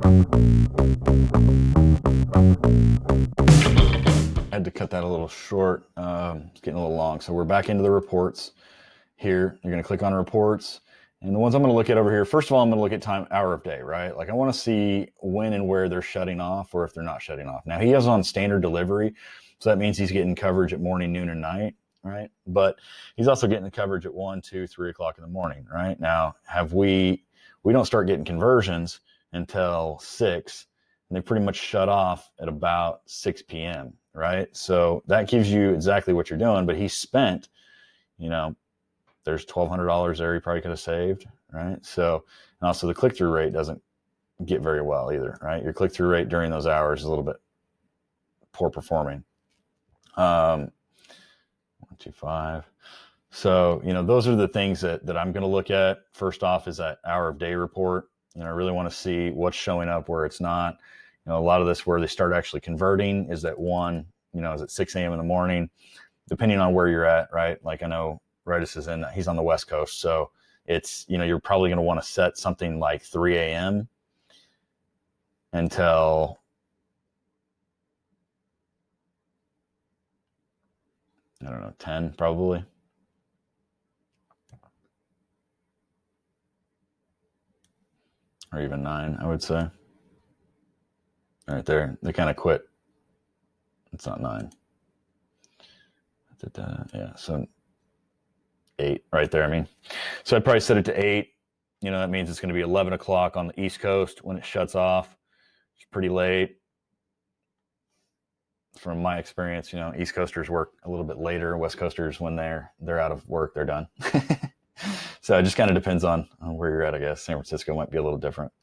I had to cut that a little short. It's getting a little long. So we're back into the reports here. You're going to click on reports. And the ones I'm going to look at over here, first of all, I'm going to look at time, hour of day, right? Like I want to see when and where they're shutting off or if they're not shutting off. Now he is on standard delivery. So that means he's getting coverage at morning, noon, and night, right? But he's also getting the coverage at 1, 2, 3 o'clock in the morning, right? Now, we don't start getting conversions until 6, and they pretty much shut off at about 6 p.m., right? So that gives you exactly what you're doing, but he spent, there's $1,200 there he probably could have saved, right? So, and also the click-through rate doesn't get very well either, right? Your click-through rate during those hours is a little bit poor performing. 125. So, those are the things that I'm going to look at. First off is that hour of day report. I really want to see what's showing up where it's not. A lot of this where they start actually converting is at 1, is at 6 a.m. in the morning, depending on where you're at, right? Like I know Ritus he's on the West Coast. So it's, you're probably going to want to set something like 3 a.m. until, I don't know, 10 probably. Or even 9, I would say. Right there, they kind of quit. It's not 9. Yeah, so 8 right there. So I'd probably set it to 8. That means it's going to be 11 o'clock on the East Coast when it shuts off. It's pretty late. From my experience, East Coasters work a little bit later. West Coasters, when they're out of work, they're done. So it just kind of depends on where you're at, I guess. San Francisco might be a little different.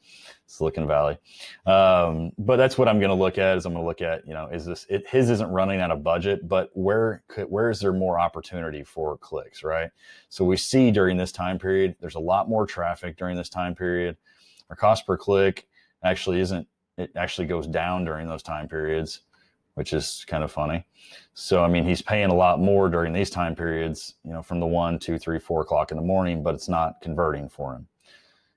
Silicon Valley. But that's what I'm going to look at. I'm going to look at, his isn't running out of budget, but where is there more opportunity for clicks, right? So we see during this time period, there's a lot more traffic during this time period. Our cost per click actually goes down during those time periods, which is kind of funny. So, he's paying a lot more during these time periods, from the 1, 2, 3, 4 o'clock in the morning, but it's not converting for him.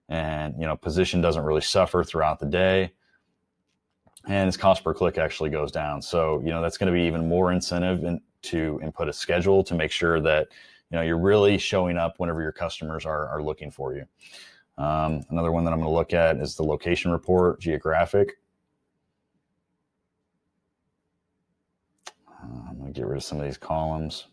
And, position doesn't really suffer throughout the day. And his cost per click actually goes down. So, that's going to be even more incentive to input a schedule to make sure that, you're really showing up whenever your customers are looking for you. Another one that I'm going to look at is the location report, Geographic. I'm going to get rid of some of these columns.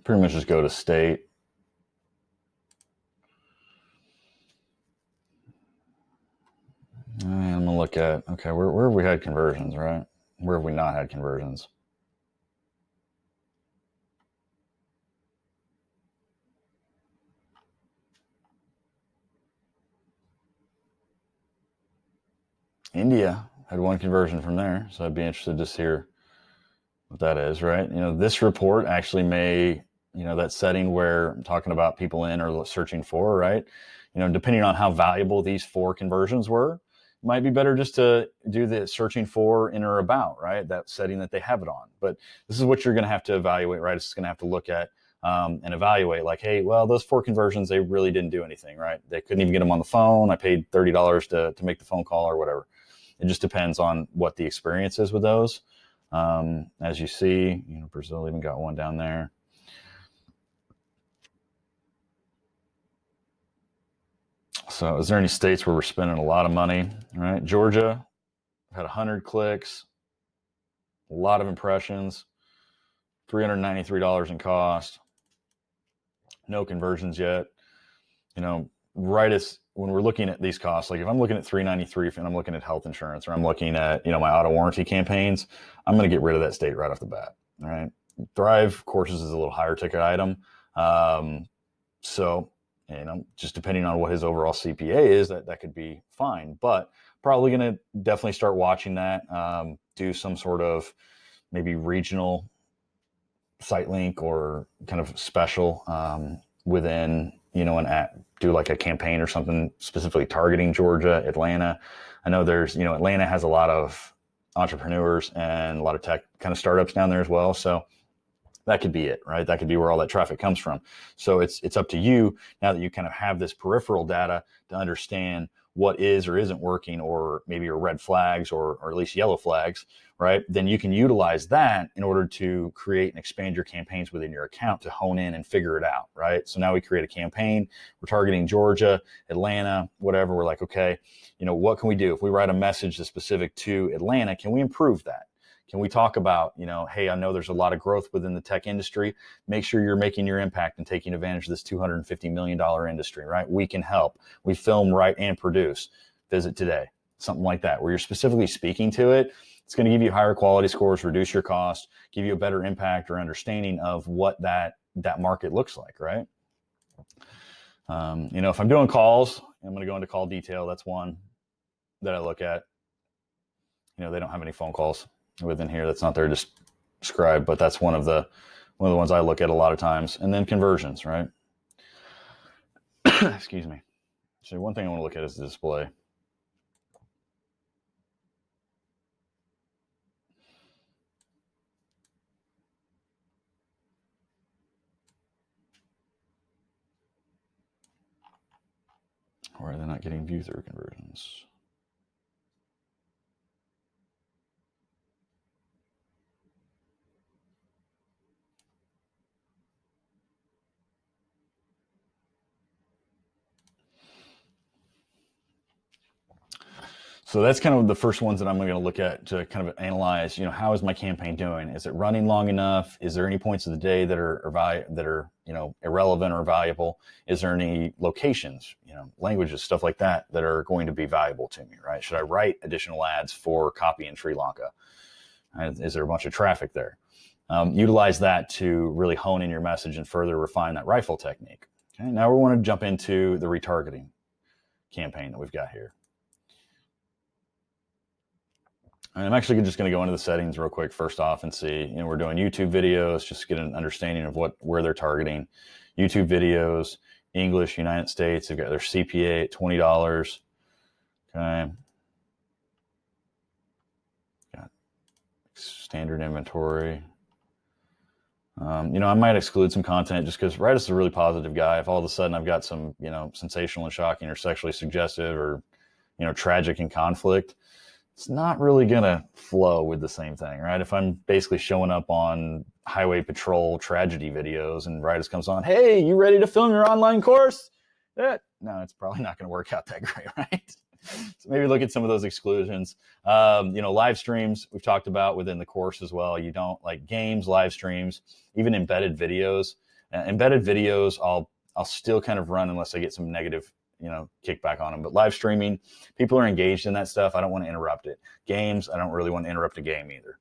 Pretty much just go to state. And I'm going to look at, okay, where have we had conversions, right? Where have we not had conversions? India had 1 conversion from there. So I'd be interested to hear what that is, right? This report actually may, that setting where I'm talking about people in or searching for, right? Depending on how valuable these 4 conversions were, it might be better just to do the searching for in or about, right? That setting that they have it on. But this is what you're going to have to evaluate, right? It's going to have to look at and evaluate like, hey, well, those 4 conversions, they really didn't do anything, right? They couldn't even get them on the phone. I paid $30 to make the phone call or whatever. It just depends on what the experience is with those. As you see, Brazil even got 1 down there. So is there any states where we're spending a lot of money, right? Georgia had 100 clicks, a lot of impressions, $393 in cost, no conversions yet. Right as when we're looking at these costs, like if I'm looking at $393 and I'm looking at health insurance or I'm looking at, my auto warranty campaigns, I'm going to get rid of that state right off the bat. All right. Thrive courses is a little higher ticket item. So, just depending on what his overall CPA is, that could be fine, but probably going to definitely start watching that, do some sort of maybe regional site link or kind of special, within, an app, do like a campaign or something specifically targeting Georgia, Atlanta, I know there's, Atlanta has a lot of entrepreneurs and a lot of tech kind of startups down there as well. So that could be it, right? That could be where all that traffic comes from. So it's up to you now that you kind of have this peripheral data to understand what is or isn't working, or maybe your red flags or at least yellow flags, right? Then you can utilize that in order to create and expand your campaigns within your account to hone in and figure it out, right? So now we create a campaign, we're targeting Georgia, Atlanta, whatever. We're like, okay, what can we do? If we write a message that's specific to Atlanta, can we improve that? Can we talk about, hey, I know there's a lot of growth within the tech industry. Make sure you're making your impact and taking advantage of this $250 million industry, right? We can help. We film, write, and produce. Visit today. Something like that, where you're specifically speaking to it. It's going to give you higher quality scores, reduce your cost, give you a better impact or understanding of what that market looks like, right? If I'm doing calls, I'm going to go into call detail. That's one that I look at. They don't have any phone calls within here. That's not there to describe, but that's one of the ones I look at a lot of times. And then conversions, right? Excuse me. So one thing I want to look at is the display. Or are they not getting view through conversions? So that's kind of the first ones that I'm going to look at to kind of analyze, how is my campaign doing? Is it running long enough? Is there any points of the day that are irrelevant or valuable? Is there any locations, languages, stuff like that are going to be valuable to me, right? Should I write additional ads for copy in Sri Lanka? Is there a bunch of traffic there? Utilize that to really hone in your message and further refine that rifle technique. Okay, now we want to jump into the retargeting campaign that we've got here. And I'm actually just going to go into the settings real quick first off and see, we're doing YouTube videos, just to get an understanding of where they're targeting. YouTube videos, English, United States, they've got their CPA at $20. Okay. Got standard inventory. I might exclude some content just because Wright is a really positive guy. If all of a sudden I've got some, sensational and shocking or sexually suggestive or, tragic and conflict, it's not really going to flow with the same thing, right? If I'm basically showing up on highway patrol tragedy videos and Wright comes on, hey, you ready to film your online course? No, it's probably not going to work out that great, right? So maybe look at some of those exclusions. Live streams we've talked about within the course as well. You don't like games, live streams, even embedded videos. Embedded videos, I'll still kind of run unless I get some negative, kickback on them. But live streaming, people are engaged in that stuff. I don't want to interrupt it. Games, I don't really want to interrupt a game either.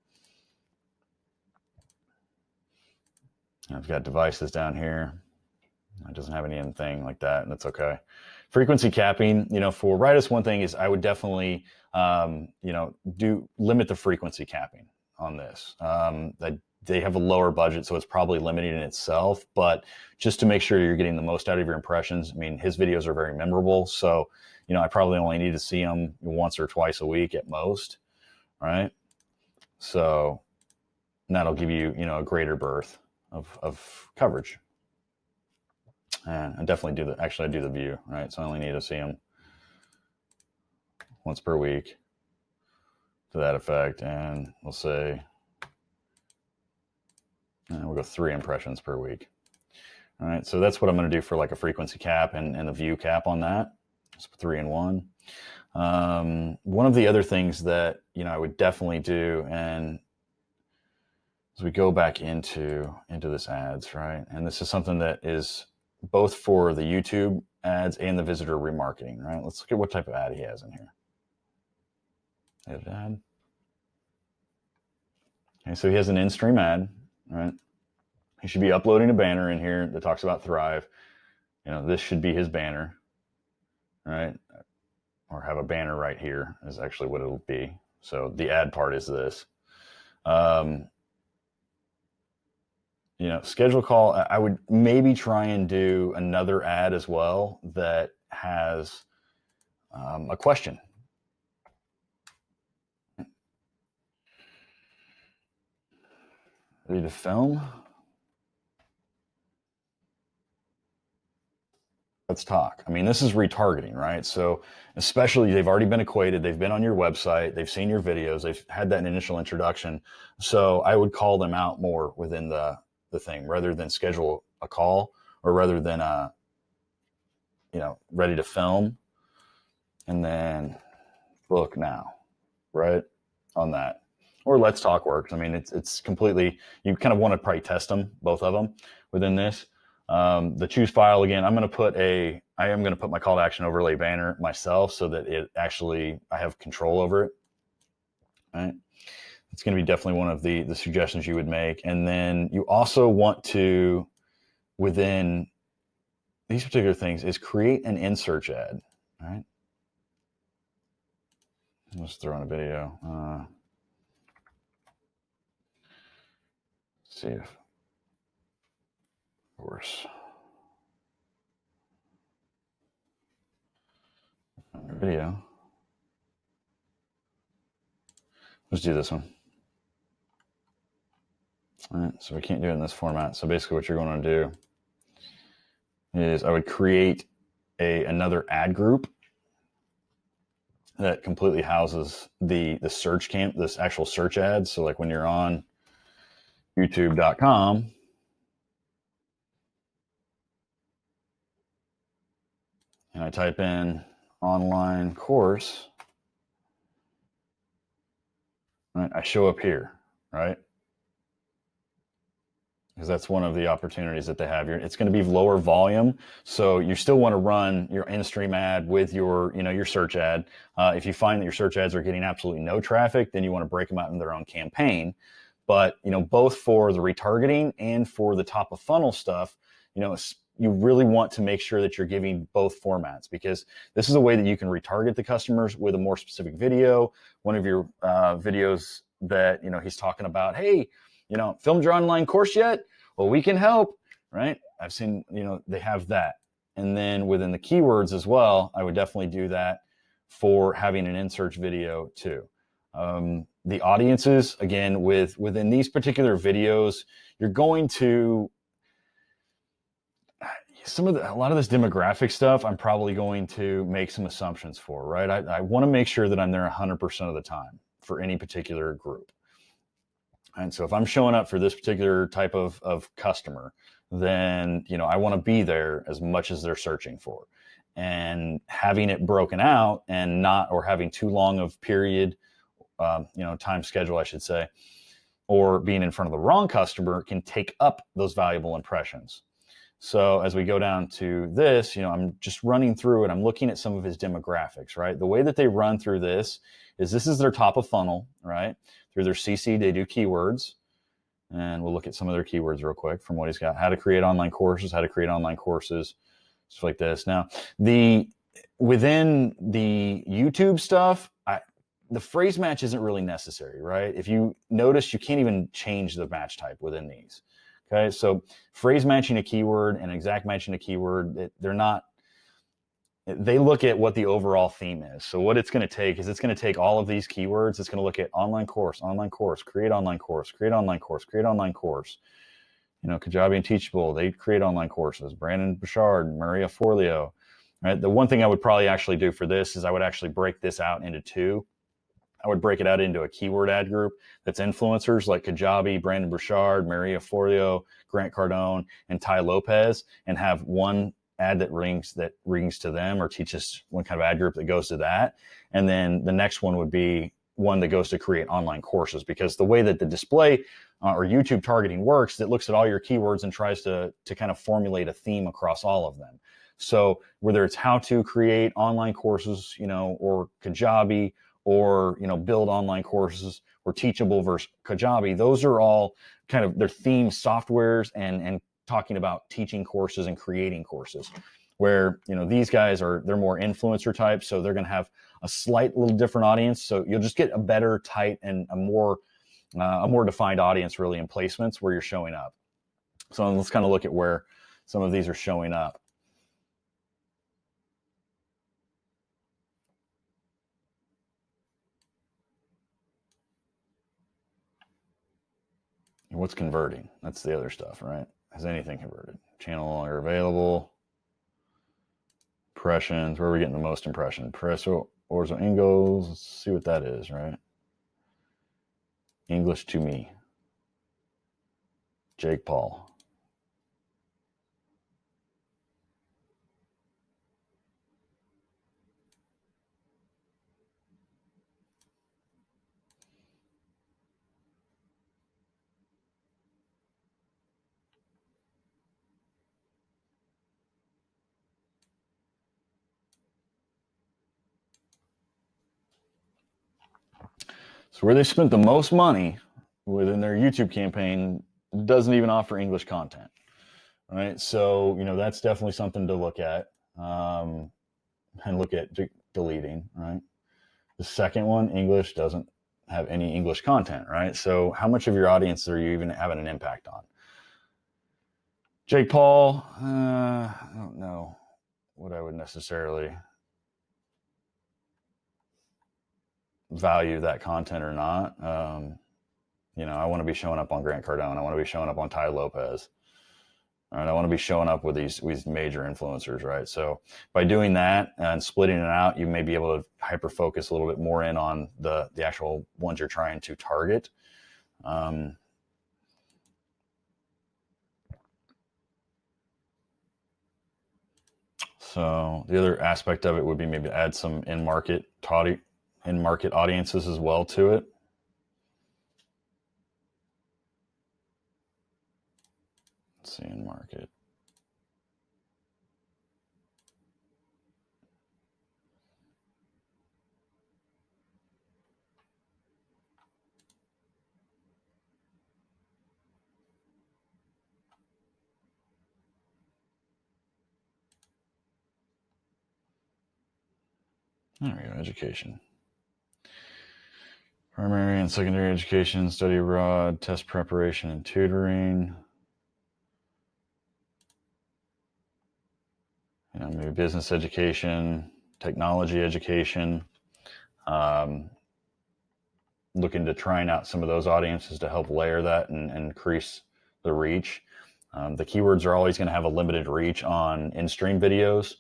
I've got devices down here. It doesn't have anything like that, and that's okay. Frequency capping, for Writus, one thing is I would definitely, limit the frequency capping on this. They have a lower budget, so it's probably limited in itself, but just to make sure you're getting the most out of your impressions. I mean, his videos are very memorable, so, I probably only need to see them once or twice a week at most, right? So that'll give you, a greater berth of coverage. And I definitely I do the view, right? So I only need to see them once per week to that effect. And we'll say, we'll go 3 impressions per week. All right, so that's what I'm going to do for like a frequency cap and the view cap on that. It's 3 and 1. One of the other things that, I would definitely do, and as we go back into this ads, right? And this is something that is both for the YouTube ads and the visitor remarketing, right? Let's look at what type of ad he has in here. Edit ad. Okay, so he has an in-stream ad, right? He should be uploading a banner in here that talks about Thrive. This should be his banner, right? Or have a banner right here is actually what it'll be. So the ad part is this. Schedule call, I would maybe try and do another ad as well that has a question, Ready to film? Let's talk. I mean, this is retargeting, right? So especially they've already been acquainted, they've been on your website, they've seen your videos, they've had that initial introduction. So I would call them out more within the thing rather than schedule a call, or rather than ready to film and then book now, right? On that. Or let's talk works. I mean, it's completely, you kind of want to probably test them, both of them within this. The choose file, again, I am going to put my call to action overlay banner myself so that it actually, I have control over it. Right. It's going to be definitely one of the suggestions you would make. And then you also want to, within these particular things, is create an in-search ad. All right. Let's throw in a video. See if, of course, video. Let's do this one. All right, so we can't do it in this format. So basically what you're going to do is I would create another ad group that completely houses the search this actual search ads. So like when you're on youtube.com, and I type in online course, right, I show up here, right? Because that's one of the opportunities that they have. It's going to be lower volume, so you still want to run your in-stream ad with your search ad. If you find that your search ads are getting absolutely no traffic, then you want to break them out in their own campaign. But both for the retargeting and for the top of funnel stuff, you really want to make sure that you're giving both formats, because this is a way that you can retarget the customers with a more specific video. One of your videos that he's talking about, hey, filmed your online course yet? Well, we can help, right? I've seen, they have that. And then within the keywords as well, I would definitely do that for having an in-search video too. The audiences, again, within these particular videos, you're going to, a lot of this demographic stuff, I'm probably going to make some assumptions for, right? I want to make sure that I'm there 100% of the time for any particular group. And so if I'm showing up for this particular type of customer, then, I want to be there as much as they're searching for. And having it broken out and or having too long of period, time schedule, I should say, or being in front of the wrong customer can take up those valuable impressions. So as we go down to this, I'm just running through it. I'm looking at some of his demographics, right? The way that they run through this is their top of funnel, right? Through their CC, they do keywords. And we'll look at some of their keywords real quick from what he's got. How to create online courses, stuff like this. Now, within the YouTube stuff, the phrase match isn't really necessary, right? If you notice, you can't even change the match type within these. Okay, so phrase matching a keyword and exact matching a keyword, they look at what the overall theme is. So what it's going to take is it's going to take all of these keywords. It's going to look at online course, create online course, create online course, create online course. Kajabi and Teachable, they create online courses. Brandon Bouchard, Maria Forleo. Right? The one thing I would probably actually do for this is I would actually break this out into two. I would break it out into a keyword ad group that's influencers like Kajabi, Brandon Bouchard, Maria Forleo, Grant Cardone, and Ty Lopez, and have one ad that rings to them or teaches one kind of ad group that goes to that. And then the next one would be one that goes to create online courses, because the way that the display or YouTube targeting works, it looks at all your keywords and tries to kind of formulate a theme across all of them. So whether it's how to create online courses, or Kajabi, or build online courses, or Teachable versus Kajabi, those are all kind of their theme softwares and talking about teaching courses and creating courses, where these guys they're more influencer type, so they're going to have a slight little different audience. So you'll just get a better tight and a more defined audience really in placements where you're showing up. So let's kind of look at where some of these are showing up. what's converting? That's the other stuff, right? Has anything converted? Channel are available. Impressions, where are we getting the most impression? Press Orzo Ingles, let's see what that is, right? English to me. Jake Paul. So where they spent the most money within their YouTube campaign doesn't even offer English content, right? So, that's definitely something to look at and look at deleting, right? The second one, English, doesn't have any English content, right? So how much of your audience are you even having an impact on? Jake Paul, I don't know what I would necessarily value that content or not. I want to be showing up on Grant Cardone. I want to be showing up on Ty Lopez. Right? I want to be showing up with these major influencers, right? So by doing that and splitting it out, you may be able to hyper focus a little bit more in on the actual ones you're trying to target. So the other aspect of it would be maybe add some in-market audiences as well to it. Let's see, in-market. There we go, education. Primary and secondary education, study abroad, test preparation and tutoring. Maybe business education, technology education. Looking to trying out some of those audiences to help layer that and increase the reach. The keywords are always going to have a limited reach on in-stream videos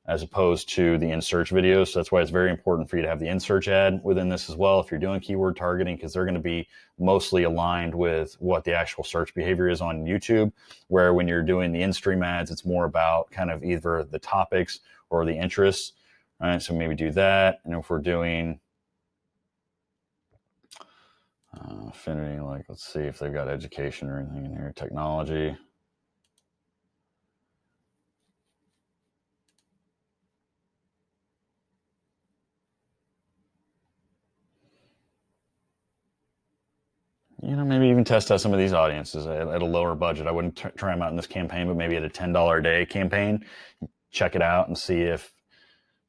as opposed to the in-search videos. So that's why it's very important for you to have the in-search ad within this as well if you're doing keyword targeting, because they're going to be mostly aligned with what the actual search behavior is on YouTube, where when you're doing the in-stream ads, it's more about kind of either the topics or the interests, right? So maybe do that. And if we're doing affinity, like let's see if they've got education or anything in here, technology. Maybe even test out some of these audiences at a lower budget. I wouldn't try them out in this campaign, but maybe at a $10 a day campaign, check it out and see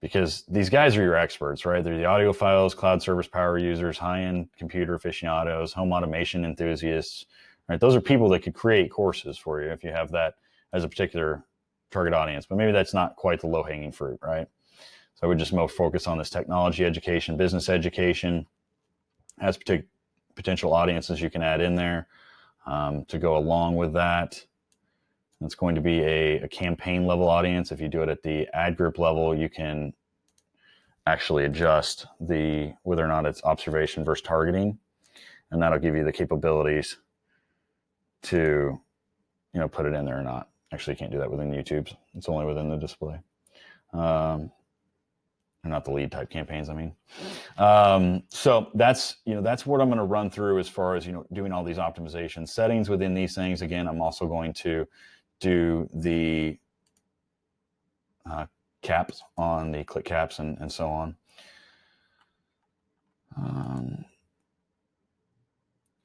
because these guys are your experts, right? They're the audiophiles, cloud service power users, high-end computer aficionados, home automation enthusiasts, right? Those are people that could create courses for you if you have that as a particular target audience, but maybe that's not quite the low-hanging fruit, right? So I would just more focus on this technology education, business education, as potential audiences you can add in there to go along with that. It's going to be a campaign level audience. If you do it at the ad group level, you can actually adjust whether or not it's observation versus targeting, and that'll give you the capabilities to put it in there or not. Actually, you can't do that within YouTube. It's only within the display. Not the lead type campaigns, I mean. So that's what I'm going to run through as far as, doing all these optimization settings within these things. Again, I'm also going to do the caps on the click caps and so on.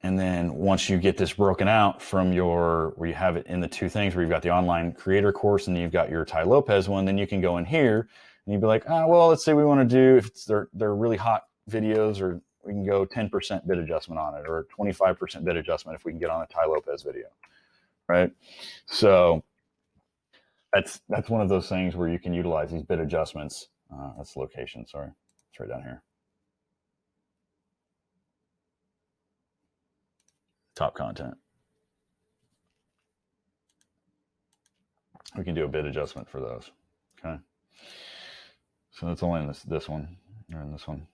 And then once you get this broken out from where you have it in the two things, where you've got the online creator course and you've got your Ty Lopez one, then you can go in here and you'd be like, well, let's say we want to do, if they're really hot videos, or we can go 10% bid adjustment on it, or 25% bid adjustment if we can get on a Ty Lopez video, right? So that's one of those things where you can utilize these bid adjustments. That's location, sorry. It's right down here. Top content. We can do a bid adjustment for those. Okay. So that's only in this one, or in this one.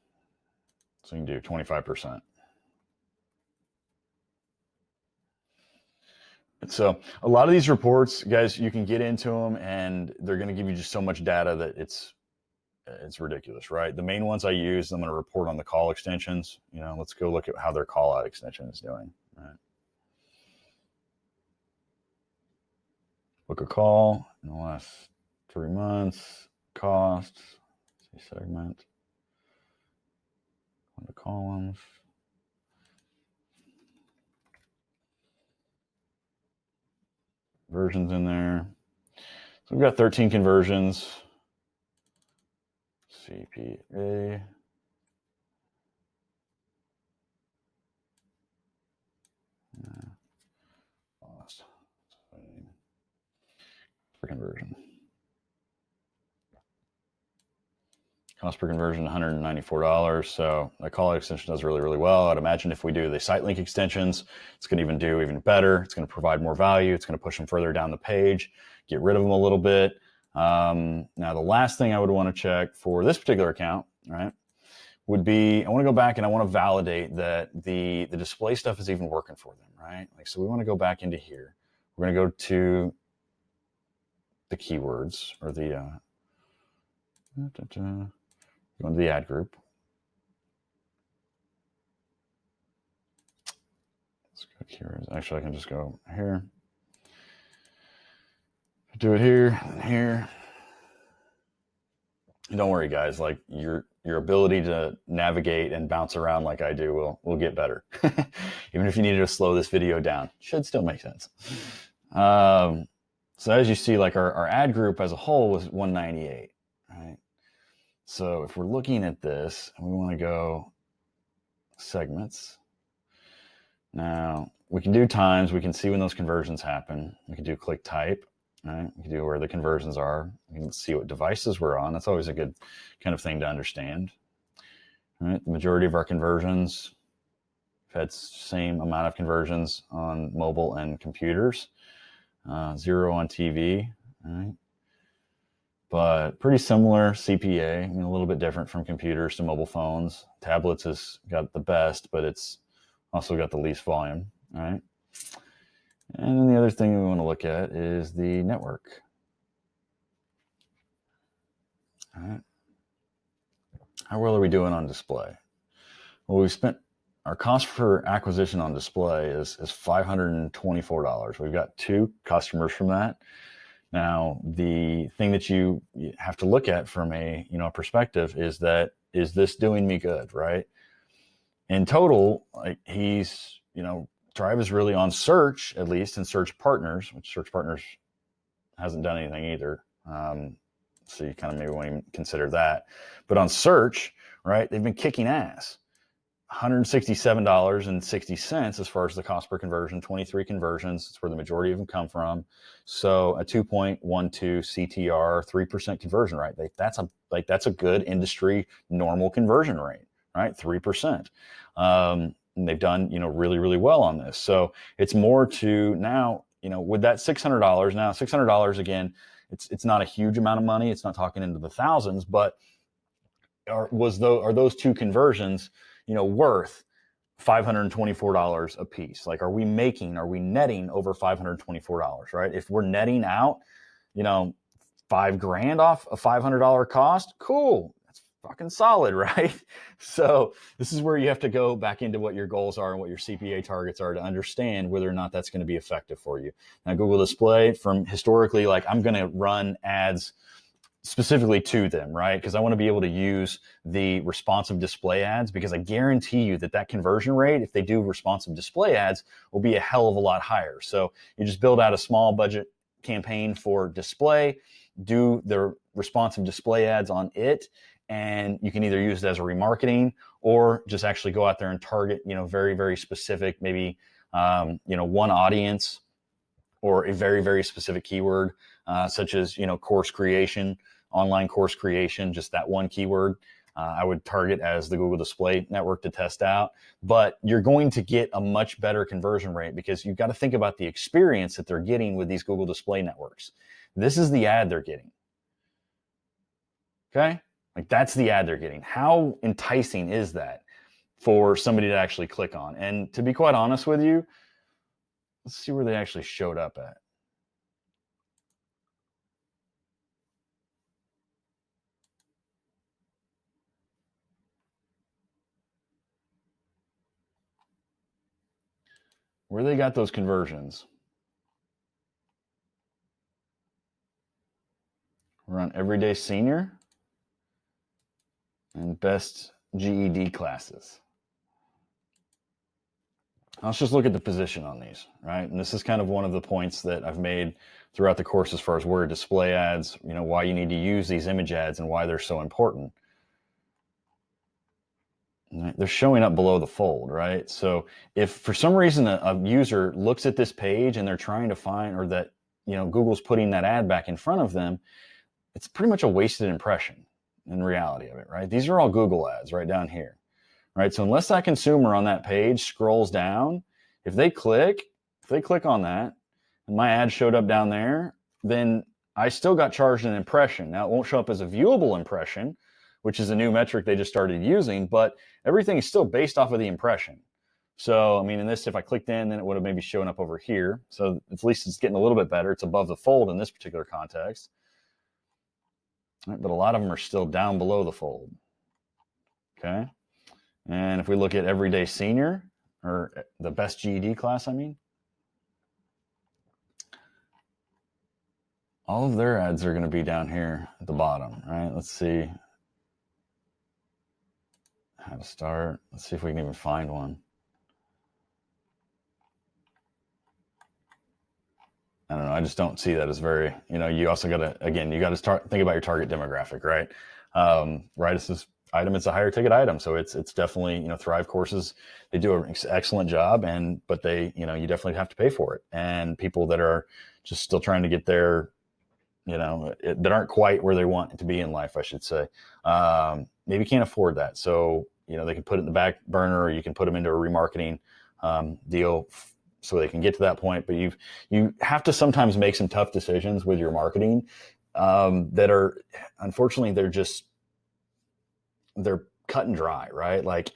So you can do 25%. So a lot of these reports, guys, you can get into them and they're going to give you just so much data that it's ridiculous, right? The main ones I use, I'm going to report on the call extensions. You know, let's go look at how their call out extension is doing. Right. Book a call in the last 3 months, costs, segment, on the columns. Conversions in there. So we've got 13 conversions. CPA. Cost per conversion. Cost per conversion, $194. So the call out extension does really, really well. I'd imagine if we do the site link extensions, it's going to do even better. It's going to provide more value. It's going to push them further down the page, get rid of them a little bit. Now, the last thing I would want to check for this particular account, right, would be I want to go back and I want to validate that the display stuff is even working for them, right? Like, so we want to go back into here. We're going to go to the keywords or the go into the ad group. Let's go keywords. Actually, I can just go here. Do it here and here. And don't worry, guys. Like your ability to navigate and bounce around like I do will get better. Even if you needed to slow this video down, should still make sense. So as you see, like our ad group as a whole was 198, right? So if we're looking at this and we want to go segments, now we can do times, we can see when those conversions happen. We can do click type, right? We can do where the conversions are. We can see what devices we're on. That's always a good kind of thing to understand. All right, the majority of our conversions, we've had same amount of conversions on mobile and computers, 0 on TV, right? But pretty similar CPA, I mean, a little bit different from computers to mobile phones. Tablets has got the best, but it's also got the least volume, right? And then the other thing we want to look at is the network. All right. How well are we doing on display? Well, we spent our cost for acquisition on display is $524. We've got 2 customers from that. Now, the thing that you have to look at from a perspective is that, is this doing me good, right? In total, like he's, Drive is really on search, at least in search partners, which search partners hasn't done anything either. So you kind of maybe won't even consider that. But on search, right, they've been kicking ass. $167.60 as far as the cost per conversion, 23 conversions. That's where the majority of them come from. So a 2.12 CTR, 3% conversion rate. That's a good industry normal conversion rate, right? 3%. And they've done, really, really well on this. So it's more to now, with that $600, now $600 again, it's not a huge amount of money. It's not talking into the thousands, but are those 2 conversions, worth $524 a piece? Like, are we netting over $524, right? If we're netting out, $5,000 off a $500 cost, cool. That's fucking solid, right? So this is where you have to go back into what your goals are and what your CPA targets are to understand whether or not that's going to be effective for you. Now, Google Display, from historically, like, I'm going to run ads specifically to them, right? Because I want to be able to use the responsive display ads, because I guarantee you that conversion rate, if they do responsive display ads, will be a hell of a lot higher. So you just build out a small budget campaign for display, do the responsive display ads on it, and you can either use it as a remarketing or just actually go out there and target, very, very specific, maybe, one audience or a very, very specific keyword, such as, course creation, online course creation, just that one keyword. I would target as the Google Display Network to test out, but you're going to get a much better conversion rate because you've got to think about the experience that they're getting with these Google Display Networks. This is the ad they're getting. Okay? Like that's the ad they're getting. How enticing is that for somebody to actually click on? And to be quite honest with you, let's see where they actually showed up at. Where they got those conversions. We're on Everyday Senior and Best GED classes. Let's just look at the position on these, right? And this is kind of one of the points that I've made throughout the course as far as where display ads, why you need to use these image ads and why they're so important. Right? They're showing up below the fold, right? So if for some reason a user looks at this page and they're trying to find, or that, Google's putting that ad back in front of them, it's pretty much a wasted impression in reality of it, right? These are all Google ads right down here. Right, so unless that consumer on that page scrolls down, if they click on that, and my ad showed up down there, then I still got charged an impression. Now, it won't show up as a viewable impression, which is a new metric they just started using, but everything is still based off of the impression. So, I mean, in this, if I clicked in, then it would have maybe shown up over here. So at least it's getting a little bit better. It's above the fold in this particular context. Right, but a lot of them are still down below the fold. Okay. And if we look at Everyday Senior, or the Best GED class, all of their ads are going to be down here at the bottom, right? Let's see how to start. Let's see if we can even find one. I don't know. I just don't see that as very, you also got to, again, you got to start think about your target demographic, right? Right. It's this item. It's a higher ticket item. So it's definitely, Thrive courses, they do an excellent job, but they, you definitely have to pay for it. And people that are just still trying to get there, that aren't quite where they want to be in life, I should say, maybe can't afford that. So, they can put it in the back burner, or you can put them into a remarketing deal so they can get to that point. But you have to sometimes make some tough decisions with your marketing that are, unfortunately, they're cut and dry, right? Like,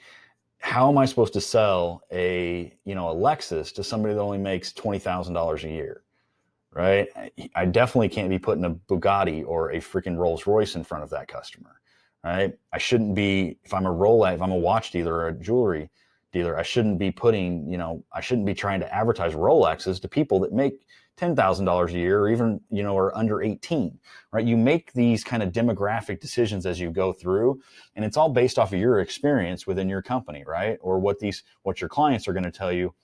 how am I supposed to sell a Lexus to somebody that only makes $20,000 a year, right? I definitely can't be putting a Bugatti or a freaking Rolls Royce in front of that customer, right? I shouldn't be, if I'm a watch dealer or a jewelry dealer, I shouldn't be trying to advertise Rolexes to people that make $10,000 a year, or even, are under 18, right? You make these kind of demographic decisions as you go through, and it's all based off of your experience within your company, right? Or what your clients are going to tell you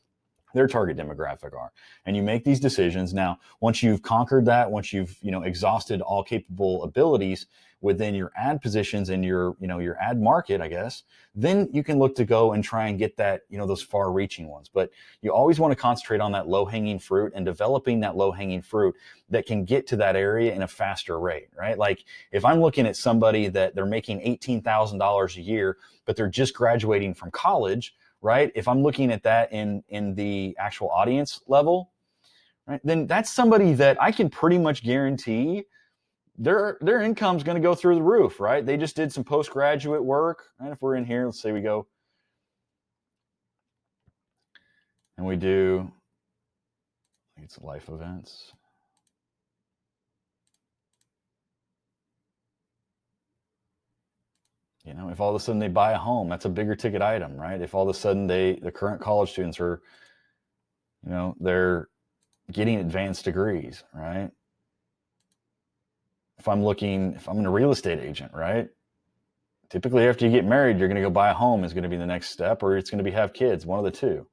their target demographic are. And you make these decisions. Now, once you've conquered that, once you've, exhausted all capable abilities within your ad positions and your ad market, I guess, then you can look to go and try and get that, those far reaching ones. But you always want to concentrate on that low hanging fruit and developing that low hanging fruit that can get to that area in a faster rate, right? Like if I'm looking at somebody that they're making $18,000 a year, but they're just graduating from college, right? If I'm looking at that in the actual audience level, right, then that's somebody that I can pretty much guarantee their income's going to go through the roof, right? They just did some postgraduate work. And if we're in here, let's say we go and we do, I think it's life events. If all of a sudden they buy a home, that's a bigger ticket item, right? If all of a sudden the current college students are, they're getting advanced degrees, right? If I'm a real estate agent, right? Typically after you get married, you're going to go buy a home is going to be the next step, or it's going to be have kids, one of the two,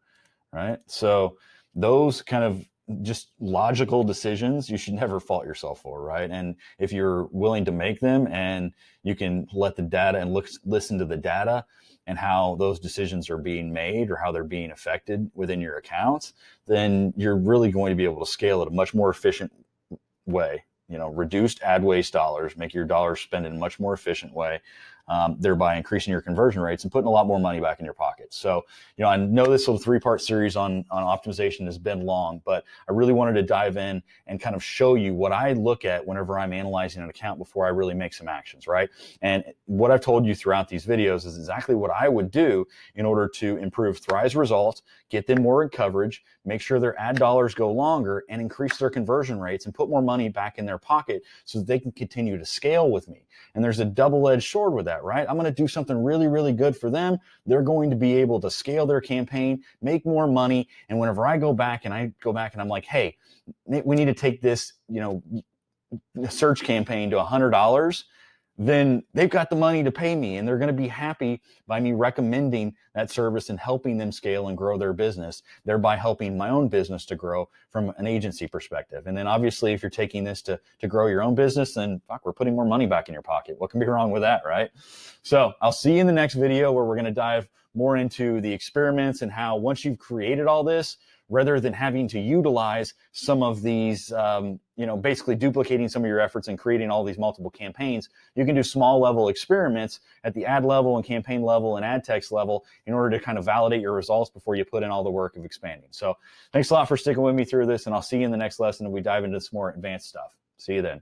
right? So those kind of just logical decisions you should never fault yourself for, right? And if you're willing to make them and you can let the data and listen to the data and how those decisions are being made or how they're being affected within your accounts, then you're really going to be able to scale it a much more efficient way. Reduced ad waste dollars, make your dollars spend in a much more efficient way. thereby increasing your conversion rates and putting a lot more money back in your pocket. So, I know this little 3-part series on optimization has been long, but I really wanted to dive in and kind of show you what I look at whenever I'm analyzing an account before I really make some actions, right? And what I've told you throughout these videos is exactly what I would do in order to improve Thrive's results, get them more in coverage, make sure their ad dollars go longer, and increase their conversion rates and put more money back in their pocket so that they can continue to scale with me. And there's a double-edged sword with that, right? I'm going to do something really, really good for them. They're going to be able to scale their campaign, make more money. And whenever I go back and I'm like, hey, we need to take this, search campaign to $100, then they've got the money to pay me, and they're going to be happy by me recommending that service and helping them scale and grow their business, thereby helping my own business to grow from an agency perspective. And then obviously, if you're taking this to grow your own business, then we're putting more money back in your pocket. What can be wrong with that, right? So I'll see you in the next video where we're going to dive more into the experiments and how once you've created all this, rather than having to utilize some of these, basically duplicating some of your efforts and creating all these multiple campaigns, you can do small level experiments at the ad level and campaign level and ad text level in order to kind of validate your results before you put in all the work of expanding. So thanks a lot for sticking with me through this, and I'll see you in the next lesson when we dive into some more advanced stuff. See you then.